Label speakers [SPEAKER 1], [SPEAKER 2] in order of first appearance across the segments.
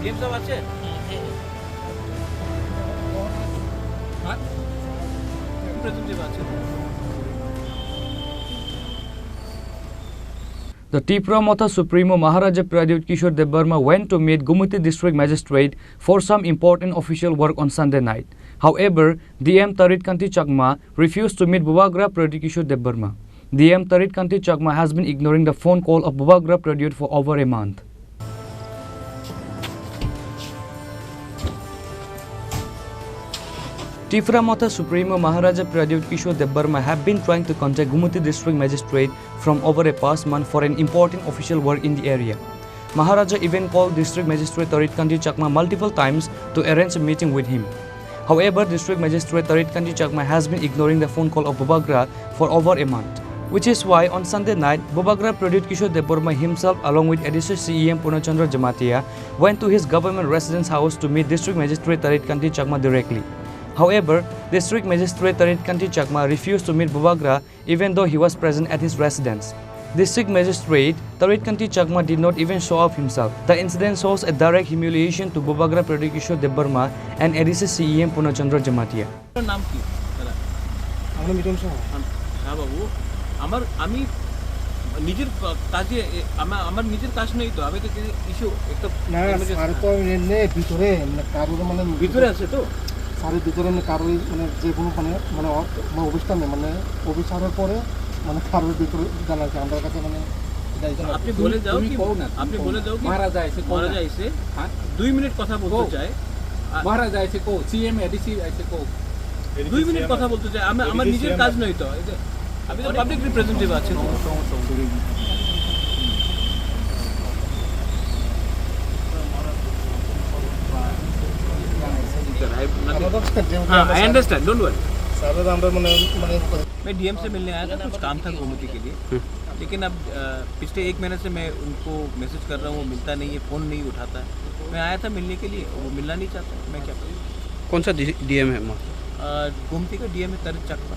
[SPEAKER 1] DM সাহেব আছে? হ্যাঁ, রিপ্রেজেন্টেটিভ আছে।
[SPEAKER 2] The Tripura Mata Supremo Maharaja Pradyot Kishore Debarma went to meet Gumati District Magistrate for some important official work on Sunday night. However, DM Tarit Kanti Chakma refused to meet Bubagra Pradyot Kishore Debarma. DM Tarit Kanti Chakma has been ignoring the phone call of Bubagra Pradyot for over a month. Tripura Mata Supremo Maharaja Pradyot Kishore Debarma have been trying to contact Gumati District Magistrate from over a past month for an important official work in the area. Maharaja even called District Magistrate Tarit Kanti Chakma multiple times to arrange a meeting with him. However, District Magistrate Tarit Kanti Chakma has been ignoring the phone call of Bubagra for over a month. Which is why on Sunday night, Bubagra Pradyot Kishore Debarma himself along with Additional CEM Purnachandra Jamatia went to his government residence house to meet District Magistrate Tarit Kanti Chakma directly. However, District Magistrate Tarit Kanti Chakma refused to meet Bubagra even though he was present at his residence. District Magistrate Tarit Kanti Chakma did not even show up himself. The incident shows a direct humiliation to Bubagra Pradyot Kishore Debarma and Additional CEM Purnachandra Jamatia.
[SPEAKER 1] নাম কি দাদা?
[SPEAKER 3] আমরা মিটন শাহ।
[SPEAKER 1] হ্যাঁ বাবু, আমি নিজের কাজে আমার নিজের কাজ নেই তো, আমি তো ইস্যু একটা
[SPEAKER 3] না স্যার তো এমনি ভিতরে মানে কারোর মানে
[SPEAKER 1] ভিতরে আছে তো
[SPEAKER 3] স্যারের ভিতরে মানে কারোর মানে যে কোনো মানে অবস্থানে মানে অফিসারের পরে মানে কারোর ভিতরে জানা আছে আমার কাছে মানে
[SPEAKER 1] আপনি বলে যাও কি আপনি বলে দাও কি
[SPEAKER 4] মহারাজা এসে
[SPEAKER 1] হ্যাঁ 2 মিনিট কথা বলতে চাই।
[SPEAKER 4] মহারাজা এসে কো সিএম এডিসি এসে কো
[SPEAKER 1] 2 মিনিট কথা বলতে চাই। আমার নিজের কাজ নয় তো, আমি তো পাবলিক রিপ্রেজেন্টেটিভ আছি। I understand, don't worry.
[SPEAKER 3] Sir আমরা মানে
[SPEAKER 1] मैं डीएम से मिलने आया था, कुछ काम था गोमती के लिए, लेकिन अब पिछले 1 महीने से मैं उनको मैसेज कर रहा हूँ, वो मिलता नहीं है, फ़ोन नहीं उठाता है। मैं आया था मिलने के लिए, वो मिलना नहीं चाहता, मैं क्या करूँ?
[SPEAKER 5] कौन सा डीएम है
[SPEAKER 1] गोमती का डीएम है तारित चकमा।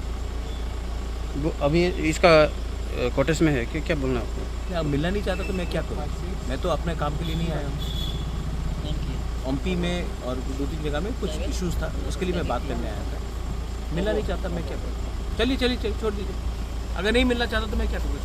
[SPEAKER 5] वो अभी इसका क्वार्टर्स में है कि क्या बोलना आपको?
[SPEAKER 1] अब मिलना नहीं चाहता तो मैं क्या करूँ? मैं तो अपने काम के लिए नहीं आया हूँ। एमपी में और 2-3 जगह में कुछ इश्यूज था, उसके लिए मैं बात करने आया था। मिलना नहीं चाहता मैं क्या करूँ? चलिए छोड़ दीजिए। अगर नहीं मिलना चाहता तो मैं क्या करूँ?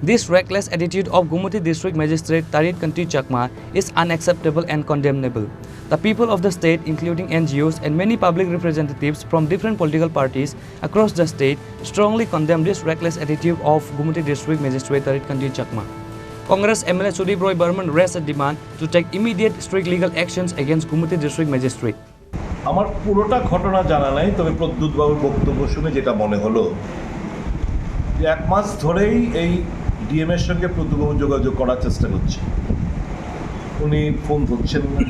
[SPEAKER 2] This reckless attitude of Gumati District Magistrate Tarit Kanti Chakma is unacceptable and condemnable. The people of the state, including NGOs and many public representatives from different political parties across the state, strongly condemn this reckless attitude of Gumati District Magistrate Tarit Kanti Chakma. Congress MLA Sudip Roy Burman raised a demand to take immediate strict legal actions against Gumati District Magistrate.
[SPEAKER 6] আমার পুরোটা ঘটনা জানা নাই, তবে প্রদ্যুৎ বাবুর বক্তব্য শুনে যেটা মনে হলো যে 1 মাস ধরেই এই ডিএম এর সঙ্গে প্রদ্যুৎ বাবু যোগাযোগ করার চেষ্টা করছে, উনি ফোন ধরছেন না।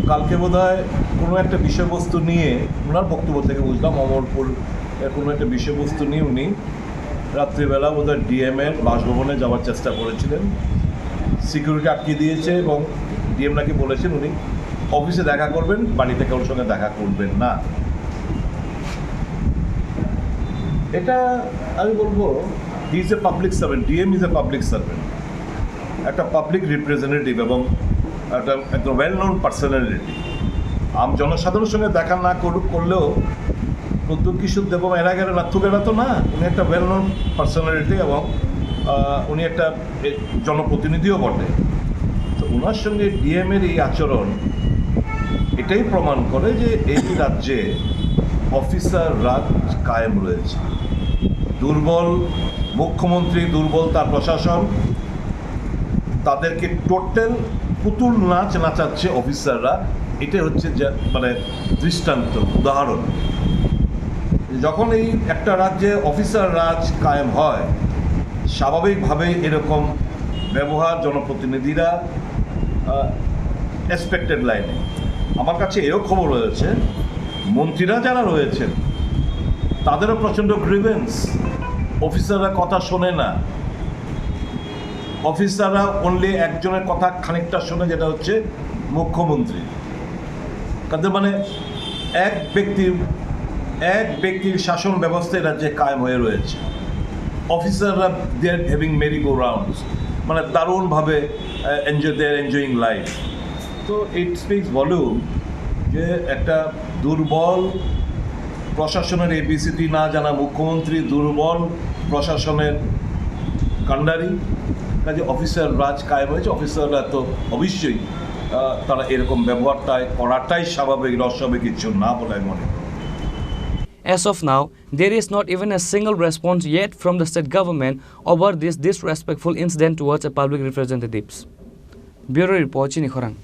[SPEAKER 6] কালকে বোধহয় কোনো একটা বিষয়বস্তু নিয়ে, ওনার বক্তব্য থেকে বুঝলাম অমরপুর কোনো একটা বিষয়বস্তু নিয়ে উনি রাত্রিবেলা বোধহয় ডিএম এর বাসভবনে যাওয়ার চেষ্টা করেছিলেন, সিকিউরিটি আটকে দিয়েছে এবং ডিএম নাকি বলেছেন উনি অফিসে দেখা করবেন, বাড়িতে কারোর সঙ্গে দেখা করবেন না। এটা আমি বলবো he is a public servant, DM is a public servant, একটা পাবলিক রিপ্রেজেন্টেটিভ এবং একটা ওয়েল নোন পার্সোনালিটি। জনসাধারণের সঙ্গে দেখা না করলেও প্রদ্যুৎ কিশোর দেববর্মা এরা গেলে নাথুকেরা তো না, উনি একটা ওয়েল নোন পার্সোনালিটি এবং উনি একটা জনপ্রতিনিধিও বটে। তো ওনার সঙ্গে ডিএমের এই আচরণ এটাই প্রমাণ করে যে এই রাজ্যে অফিসার রাজ কায়েম রয়েছে। দুর্বল মুখ্যমন্ত্রী, দুর্বল তার প্রশাসন, তাদেরকে টোটাল পুতুল নাচ নাচাচ্ছে অফিসাররা। এটাই হচ্ছে মানে দৃষ্টান্ত, উদাহরণ। যখন এই একটা রাজ্যে অফিসার রাজ কায়েম হয়, স্বাভাবিকভাবেই এরকম ব্যবহার জনপ্রতিনিধিরা এক্সপেক্টেড লাইনে। আমার কাছে এও খবর রয়েছে মন্ত্রীরা যারা রয়েছেন তাদেরও প্রচণ্ড গ্রিভেন্স, অফিসাররা কথা শোনে না। অফিসাররা অনলি একজনের কথা খানিকটা শোনে, যেটা হচ্ছে মুখ্যমন্ত্রী। তাদের মানে এক ব্যক্তির শাসন ব্যবস্থা রাজ্যে কায়েম হয়ে রয়েছে। অফিসাররা they are having merry go rounds. মানে দারুণভাবে এনজয়িং লাইফ। তো ইট স্পিক্স ভলিউম যে একটা দুর্বল প্রশাসনের এবিসিডি না জানা মুখ্যমন্ত্রী, দুর্বল প্রশাসনের কাণ্ডারি, কাজে অফিসার রাজ কায়েম হয়েছে। অফিসাররা তো অবশ্যই তারা এরকম ব্যবহারটাই করাটাই স্বাভাবিক, অস্বাভাবিক কিছু না বলে আমি মনে করি।
[SPEAKER 2] As of now, there is not even a single response yet from the state government over this disrespectful incident towards a public representatives. Bureau Report, Chini, Khorang.